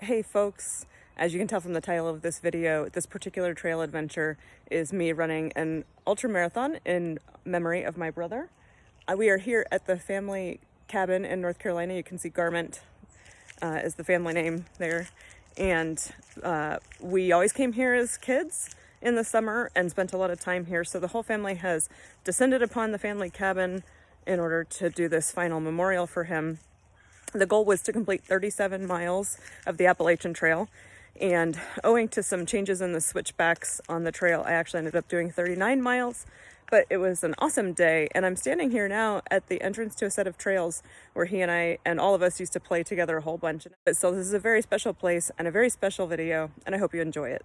Hey folks, as you can tell from the title of this video, this particular trail adventure is me running an ultramarathon in memory of my brother. We are here at the family cabin in North Carolina. You can see Garment is the family name there. And we always came here as kids in the summer and spent a lot of time here. So the whole family has descended upon the family cabin in order to do this final memorial for him. The goal was to complete 37 miles of the Appalachian Trail, and owing to some changes in the switchbacks on the trail, I actually ended up doing 39 miles, but it was an awesome day, and I'm standing here now at the entrance to a set of trails where he and I and all of us used to play together a whole bunch. So this is a very special place and a very special video, and I hope you enjoy it.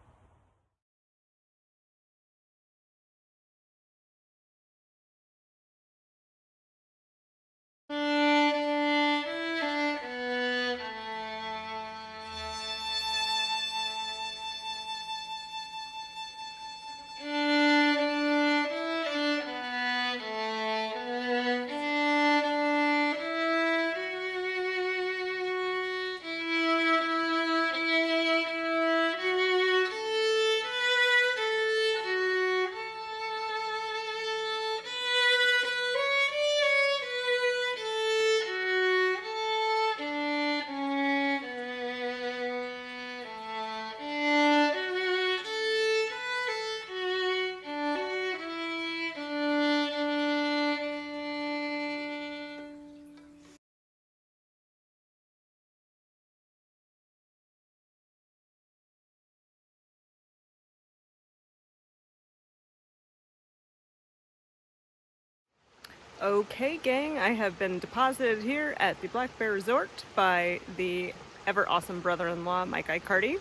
Okay, gang, I have been deposited here at the Black Bear Resort by the ever awesome brother-in-law, Mike Icardi.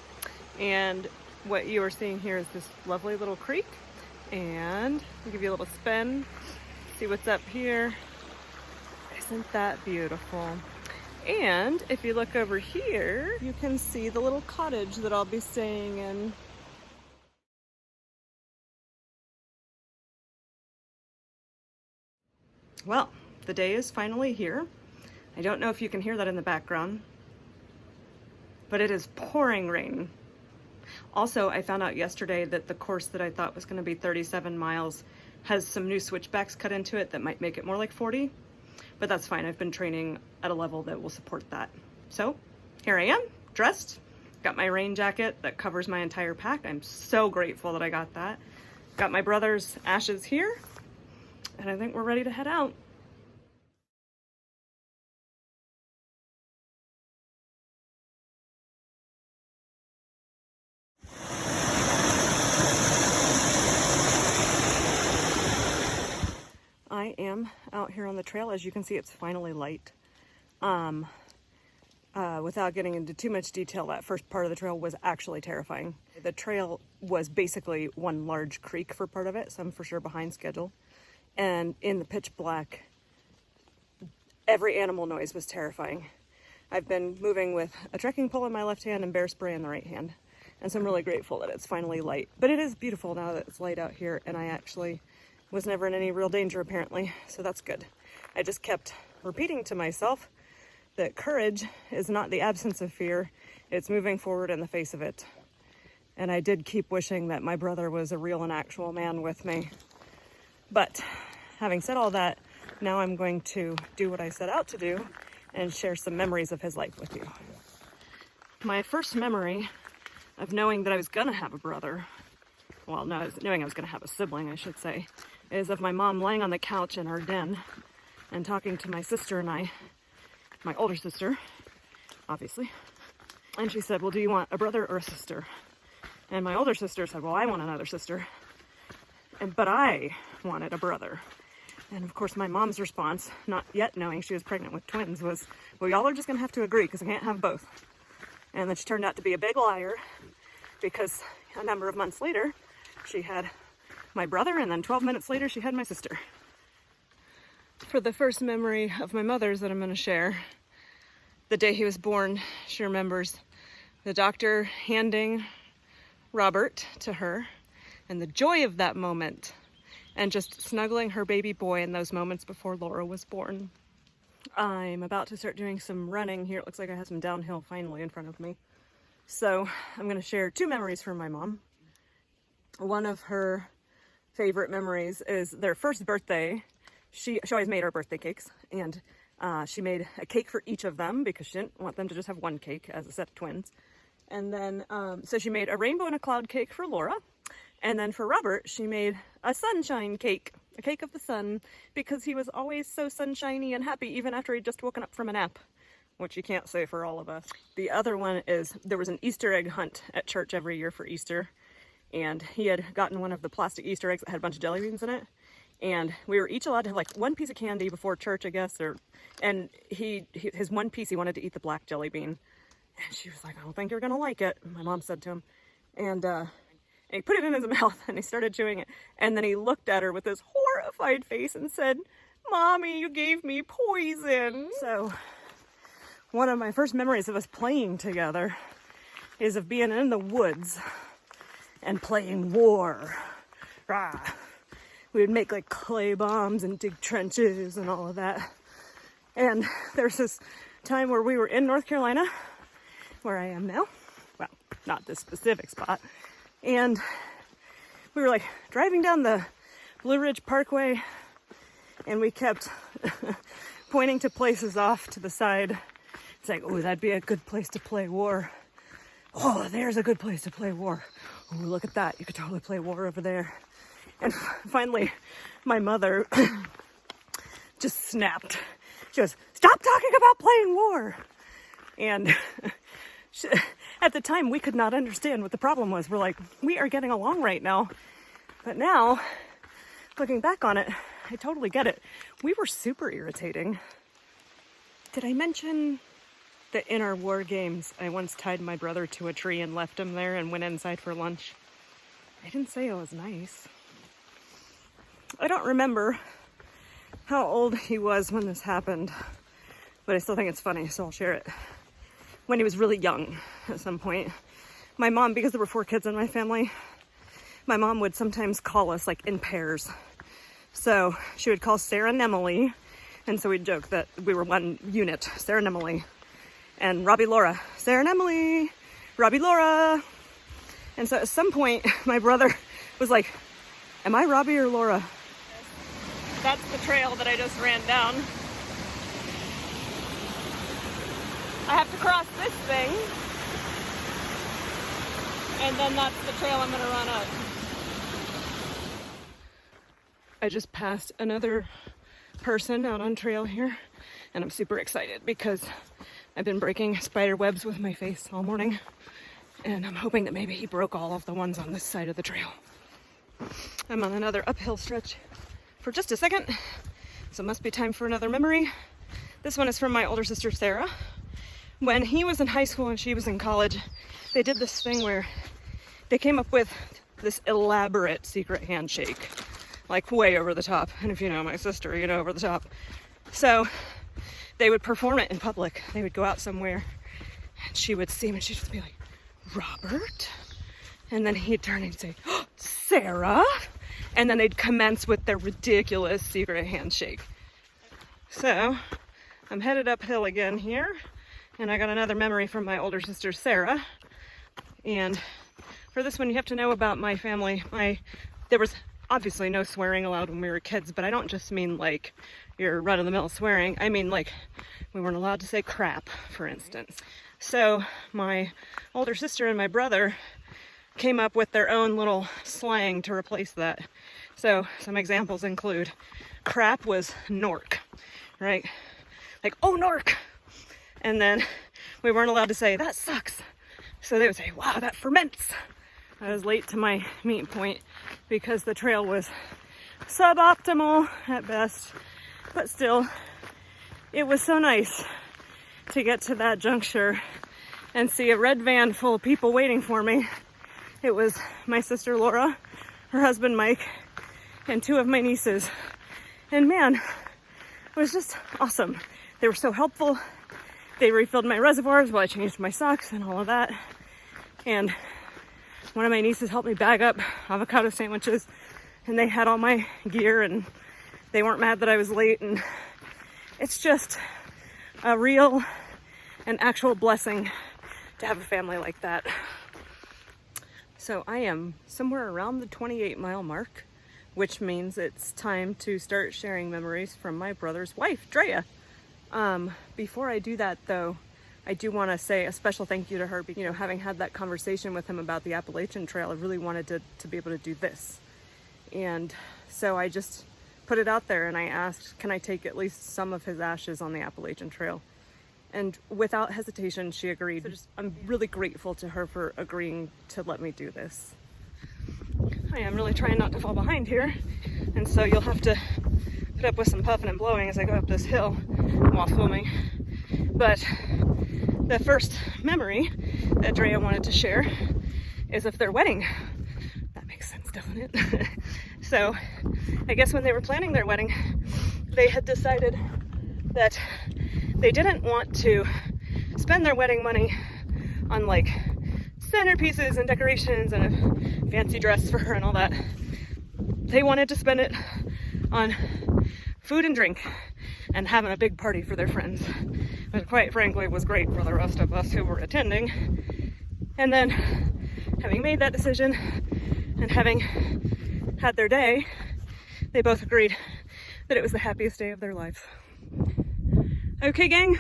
And what you are seeing here is this lovely little creek. And I'll give you a little spin, see what's up here. Isn't that beautiful? And if you look over here, you can see the little cottage that I'll be staying in. Well, the day is finally here. I don't know if you can hear that in the background, but it is pouring rain. Also, I found out yesterday that the course that I thought was going to be 37 miles has some new switchbacks cut into it that might make it more like 40, but that's fine. I've been training at a level that will support that. So here I am, dressed, got my rain jacket that covers my entire pack. I'm so grateful that I got that. Got my brother's ashes here, and I think we're ready to head out. I am out here on the trail. As you can see, it's finally light. Without getting into too much detail, that first part of the trail was actually terrifying. The trail was basically one large creek for part of it, so I'm for sure behind schedule. And in the pitch black, every animal noise was terrifying. I've been moving with a trekking pole in my left hand and bear spray in the right hand. And so I'm really grateful that it's finally light. But it is beautiful now that it's light out here, and I actually was never in any real danger apparently, so that's good. I just kept repeating to myself that courage is not the absence of fear, it's moving forward in the face of it. And I did keep wishing that my brother was a real and actual man with me. But having said all that, now I'm going to do what I set out to do and share some memories of his life with you. My first memory of knowing that I was gonna have a brother, well, no, knowing I was gonna have a sibling, I should say, is of my mom laying on the couch in our den and talking to my sister and I, my older sister, obviously. And she said, well, do you want a brother or a sister? And my older sister said, well, I want another sister. But I wanted a brother. And of course, my mom's response, not yet knowing she was pregnant with twins, was, well, y'all are just gonna have to agree because I can't have both. And then she turned out to be a big liar because a number of months later, she had my brother, and then 12 minutes later, she had my sister. For the first memory of my mother's that I'm going to share, the day he was born, she remembers the doctor handing Robert to her, and the joy of that moment, and just snuggling her baby boy in those moments before Laura was born. I'm about to start doing some running here. It looks like I have some downhill finally in front of me. So I'm going to share 2 memories from my mom. One of her favorite memories is their first birthday. She always made our birthday cakes, and she made a cake for each of them because she didn't want them to just have one cake as a set of twins. And then, so she made a rainbow and a cloud cake for Laura. And then for Robert, she made a sunshine cake, a cake of the sun, because he was always so sunshiny and happy, even after he'd just woken up from a nap, which you can't say for all of us. The other one is there was an Easter egg hunt at church every year for Easter. And he had gotten one of the plastic Easter eggs that had a bunch of jelly beans in it. And we were each allowed to have like one piece of candy before church, I guess. And his one piece, he wanted to eat the black jelly bean. And she was like, I don't think you're going to like it, my mom said to him. And he put it in his mouth and he started chewing it. And then he looked at her with this horrified face and said, Mommy, you gave me poison. So one of my first memories of us playing together is of being in the woods and playing war. Rah. We would make like clay bombs and dig trenches and all of that. And there's this time where we were in North Carolina, where I am now. Well, not this specific spot. And we were like driving down the Blue Ridge Parkway, and we kept pointing to places off to the side. It's like, oh, that'd be a good place to play war. Oh, there's a good place to play war. Oh, look at that. You could totally play war over there. And finally, my mother just snapped. She goes, stop talking about playing war. And at the time, we could not understand what the problem was. We're like, we are getting along right now. But now, looking back on it, I totally get it. We were super irritating. Did I mention that in our war games, I once tied my brother to a tree and left him there and went inside for lunch? I didn't say it was nice. I don't remember how old he was when this happened, but I still think it's funny, so I'll share it. When he was really young at some point, my mom, because there were 4 kids in my family, my mom would sometimes call us like in pairs. So she would call Sarah and Emily, and so we'd joke that we were one unit, Sarah and Emily, and Robbie, Laura, Sarah and Emily, Robbie, Laura. And so at some point, my brother was like, am I Robbie or Laura? That's the trail that I just ran down. I have to cross this thing, and then that's the trail I'm going to run up. I just passed another person out on trail here, and I'm super excited because I've been breaking spider webs with my face all morning, and I'm hoping that maybe he broke all of the ones on this side of the trail. I'm on another uphill stretch for just a second, so it must be time for another memory. This one is from my older sister, Sarah. When he was in high school and she was in college, they did this thing where they came up with this elaborate secret handshake, like way over the top. And if you know my sister, you know over the top. So they would perform it in public. They would go out somewhere and she would see him and she'd just be like, Robert? And then he'd turn and say, oh, Sarah? And then they'd commence with their ridiculous secret handshake. So I'm headed uphill again here. And I got another memory from my older sister, Sarah. And for this one, you have to know about my family. There was obviously no swearing allowed when we were kids, but I don't just mean like your run-of-the-mill swearing. I mean like we weren't allowed to say crap, for instance. So my older sister and my brother came up with their own little slang to replace that. So some examples include crap was nork, right? Like, oh, nork. And then we weren't allowed to say, that sucks. So they would say, wow, that ferments. I was late to my meet point because the trail was suboptimal at best. But still, it was so nice to get to that juncture and see a red van full of people waiting for me. It was my sister Laura, her husband Mike, and 2 of my nieces. And man, it was just awesome. They were so helpful. They refilled my reservoirs while I changed my socks and all of that. And one of my nieces helped me bag up avocado sandwiches, and they had all my gear, and they weren't mad that I was late. And it's just a real and actual blessing to have a family like that. So I am somewhere around the 28-mile mark, which means it's time to start sharing memories from my brother's wife, Drea. Before I do that though, I do want to say a special thank you to her. You know, having had that conversation with him about the Appalachian Trail, I really wanted to be able to do this. And so I just put it out there and I asked, can I take at least some of his ashes on the Appalachian Trail? And without hesitation, she agreed. So I'm really grateful to her for agreeing to let me do this. I am really trying not to fall behind here, and so you'll have to put up with some puffing and blowing as I go up this hill while filming. But the first memory that Drea wanted to share is of their wedding. That makes sense, doesn't it? So I guess when they were planning their wedding, they had decided that they didn't want to spend their wedding money on like centerpieces and decorations and a fancy dress for her and all that. They wanted to spend it on food and drink and having a big party for their friends, which quite frankly was great for the rest of us who were attending. And then having made that decision and having had their day, they both agreed that it was the happiest day of their lives. Okay, gang,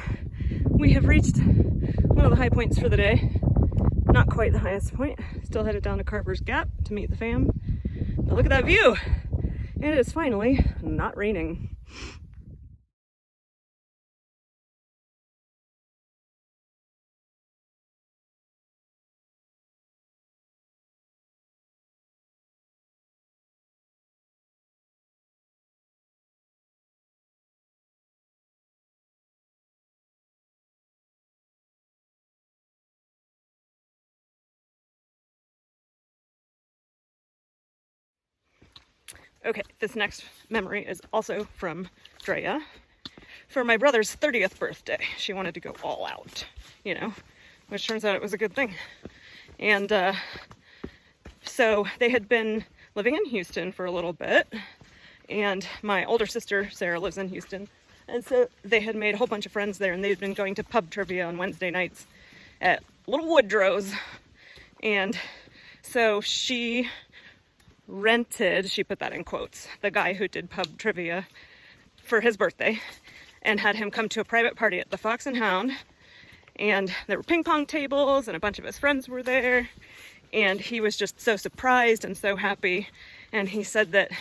we have reached one of the high points for the day. Not quite the highest point. Still headed down to Carver's Gap to meet the fam. But look at that view! It is finally not raining. Okay, this next memory is also from Drea. For my brother's 30th birthday, she wanted to go all out, you know, which turns out it was a good thing. And so they had been living in Houston for a little bit, and my older sister, Sarah, lives in Houston. And so they had made a whole bunch of friends there, and they'd been going to pub trivia on Wednesday nights at Little Woodrow's. And so she rented, she put that in quotes, the guy who did pub trivia for his birthday and had him come to a private party at the Fox and Hound. And there were ping pong tables and a bunch of his friends were there. And he was just so surprised and so happy. And he said that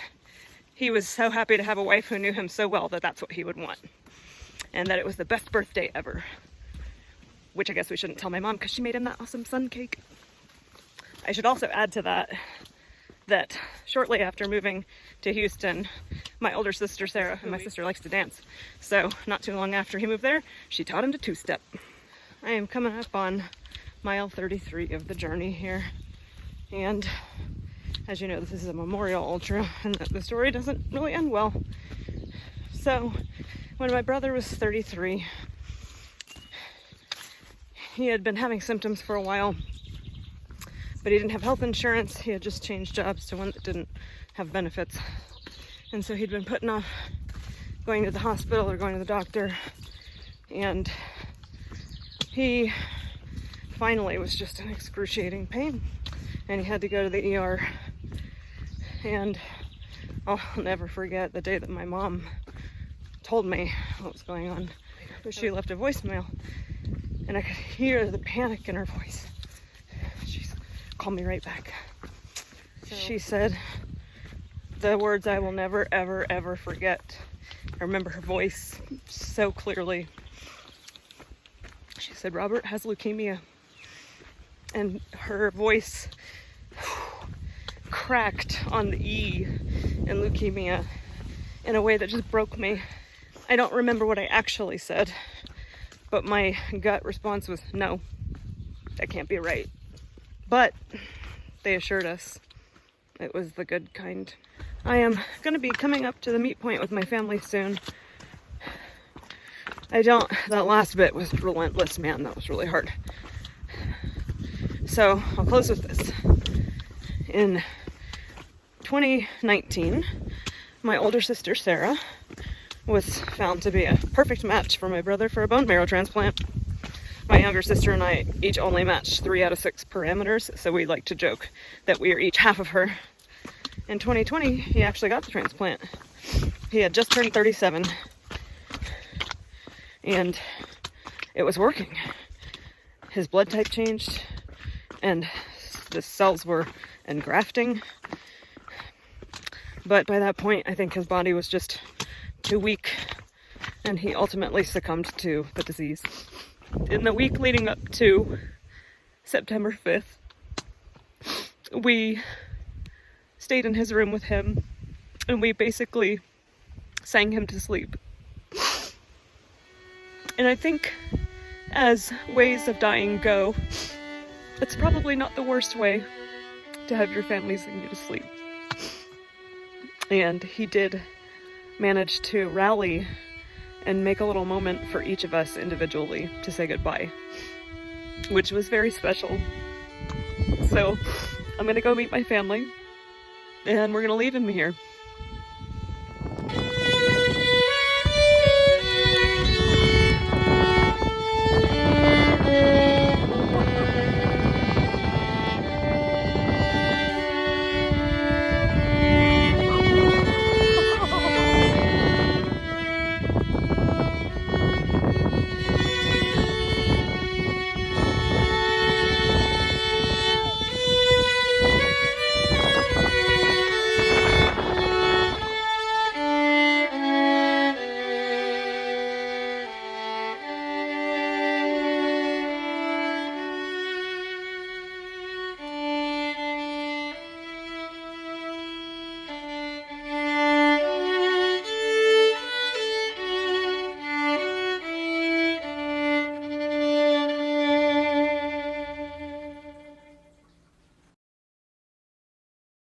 he was so happy to have a wife who knew him so well that that's what he would want. And that it was the best birthday ever. Which I guess we shouldn't tell my mom because she made him that awesome sun cake. I should also add to that shortly after moving to Houston, my older sister Sarah, and my sister likes to dance, so not too long after he moved there, she taught him to two-step. I am coming up on mile 33 of the journey here, and as you know, this is a memorial ultra, and the story doesn't really end well. So when my brother was 33, he had been having symptoms for a while, but he didn't have health insurance. He had just changed jobs to one that didn't have benefits. And so he'd been putting off going to the hospital or going to the doctor. And he finally was just in excruciating pain. And he had to go to the ER. And I'll never forget the day that my mom told me what was going on. But she left a voicemail. And I could hear the panic in her voice. Call me right back. So, she said the words I will never, ever, ever forget. I remember her voice so clearly. She said, Robert has leukemia. And her voice cracked on the E in leukemia in a way that just broke me. I don't remember what I actually said, but my gut response was, no, that can't be right. But they assured us it was the good kind. I am going to be coming up to the meet point with my family soon. That last bit was relentless, man. That was really hard. So I'll close with this. In 2019, my older sister, Sarah, was found to be a perfect match for my brother for a bone marrow transplant. My younger sister and I each only matched 3 out of 6 parameters, so we like to joke that we are each half of her. In 2020, he actually got the transplant. He had just turned 37, and it was working. His blood type changed, and the cells were engrafting. But by that point, I think his body was just too weak, and he ultimately succumbed to the disease. In the week leading up to September 5th, we stayed in his room with him, and we basically sang him to sleep. And I think, as ways of dying go, it's probably not the worst way to have your family sing you to sleep. And he did manage to rally and make a little moment for each of us individually to say goodbye, which was very special. So I'm gonna go meet my family, and we're gonna leave him here.